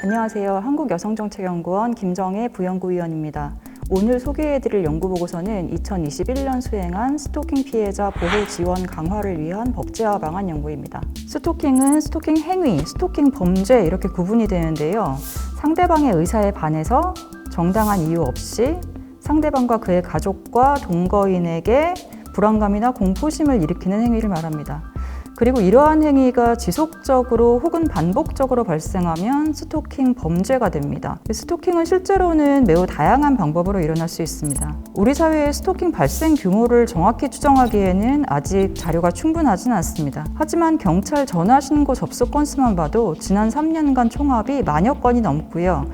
안녕하세요. 한국여성정책연구원 김정혜 부연구위원입니다. 오늘 소개해드릴 연구보고서는 2021년 수행한 스토킹 피해자 보호 지원 강화를 위한 법 제화 방안 연구입니다. 스토킹은 스토킹 행위, 스토킹 범죄 이렇게 구분이 되는데요. 상대방의 의사에 반해서 정당한 이유 없이 상대방과 그의 가족과 동거인에게 불안감이나 공포심을 일으키는 행위를 말합니다. 그리고 이러한 행위가 지속적으로 혹은 반복적으로 발생하면 스토킹 범죄가 됩니다. 스토킹은 실제로는 매우 다양한 방법으로 일어날 수 있습니다. 우리 사회의 스토킹 발생 규모를 정확히 추정하기에는 아직 자료가 충분하진 않습니다. 하지만 경찰 전화 신고 접수 건수만 봐도 지난 3년간 총합이 10,000여 건이 넘고요.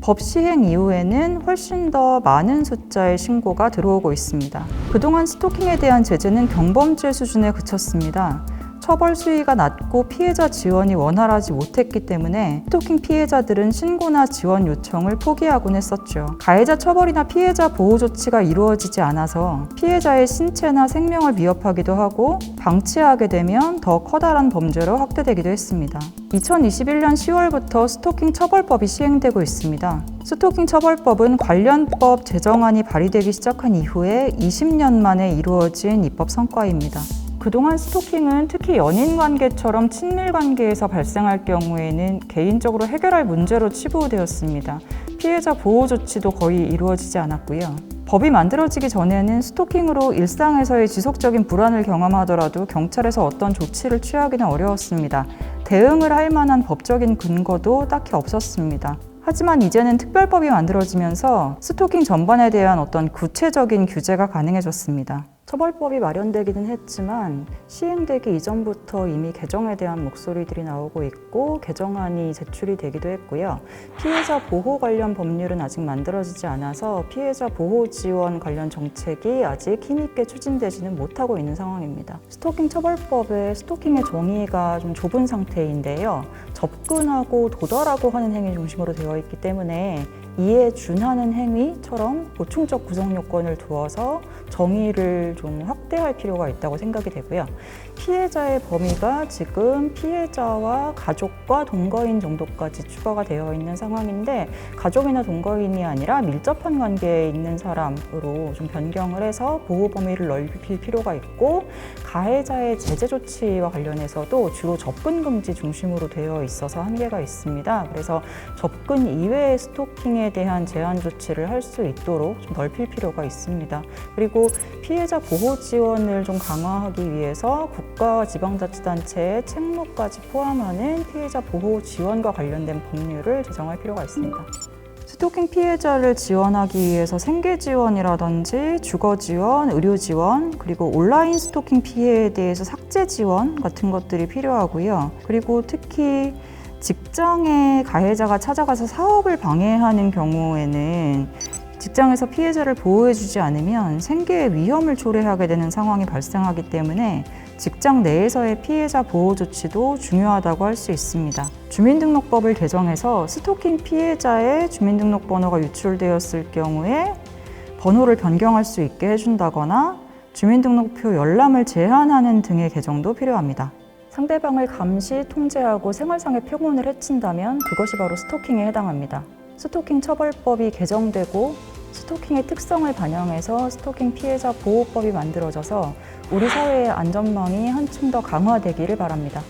법 시행 이후에는 훨씬 더 많은 숫자의 신고가 들어오고 있습니다. 그동안 스토킹에 대한 제재는 경범죄 수준에 그쳤습니다. 처벌 수위가 낮고 피해자 지원이 원활하지 못했기 때문에 스토킹 피해자들은 신고나 지원 요청을 포기하곤 했었죠. 가해자 처벌이나 피해자 보호 조치가 이루어지지 않아서 피해자의 신체나 생명을 위협하기도 하고 방치하게 되면 더 커다란 범죄로 확대되기도 했습니다. 2021년 10월부터 스토킹 처벌법이 시행되고 있습니다. 스토킹 처벌법은 관련법 제정안이 발의되기 시작한 이후에 20년 만에 이루어진 입법 성과입니다. 그동안 스토킹은 특히 연인 관계처럼 친밀 관계에서 발생할 경우에는 개인적으로 해결할 문제로 치부되었습니다. 피해자 보호 조치도 거의 이루어지지 않았고요. 법이 만들어지기 전에는 스토킹으로 일상에서의 지속적인 불안을 경험하더라도 경찰에서 어떤 조치를 취하기는 어려웠습니다. 대응을 할 만한 법적인 근거도 딱히 없었습니다. 하지만 이제는 특별법이 만들어지면서 스토킹 전반에 대한 어떤 구체적인 규제가 가능해졌습니다. 처벌법이 마련되기는 했지만 시행되기 이전부터 이미 개정에 대한 목소리들이 나오고 있고 개정안이 제출이 되기도 했고요. 피해자 보호 관련 법률은 아직 만들어지지 않아서 피해자 보호 지원 관련 정책이 아직 힘있게 추진되지는 못하고 있는 상황입니다. 스토킹 처벌법에 스토킹의 정의가 좀 좁은 상태인데요. 접근하고 도달하고 하는 행위 중심으로 되어 있기 때문에 이에 준하는 행위처럼 보충적 구성 요건을 두어서 정의를 좀 확대할 필요가 있다고 생각이 되고요. 피해자의 범위가 지금 피해자와 가족과 동거인 정도까지 추가가 되어 있는 상황인데 가족이나 동거인이 아니라 밀접한 관계에 있는 사람으로 좀 변경을 해서 보호 범위를 넓힐 필요가 있고 가해자의 제재 조치와 관련해서도 주로 접근 금지 중심으로 되어 있어서 한계가 있습니다. 그래서 접근 이외의 스토킹에 대한 제한 조치를 할 수 있도록 좀 넓힐 필요가 있습니다. 그리고 피해자 보호 지원을 좀 강화하기 위해서 국가와 지방자치단체의 책무까지 포함하는 피해자 보호 지원과 관련된 법률을 제정할 필요가 있습니다. 스토킹 피해자를 지원하기 위해서 생계 지원이라든지 주거 지원, 의료 지원, 그리고 온라인 스토킹 피해에 대해서 삭제 지원 같은 것들이 필요하고요. 그리고 특히 직장에 가해자가 찾아가서 사업을 방해하는 경우에는 직장에서 피해자를 보호해주지 않으면 생계의 위험을 초래하게 되는 상황이 발생하기 때문에 직장 내에서의 피해자 보호 조치도 중요하다고 할 수 있습니다. 주민등록법을 개정해서 스토킹 피해자의 주민등록번호가 유출되었을 경우에 번호를 변경할 수 있게 해준다거나 주민등록표 열람을 제한하는 등의 개정도 필요합니다. 상대방을 감시, 통제하고 생활상의 평온을 해친다면 그것이 바로 스토킹에 해당합니다. 스토킹 처벌법이 개정되고 스토킹의 특성을 반영해서 스토킹 피해자 보호법이 만들어져서 우리 사회의 안전망이 한층 더 강화되기를 바랍니다.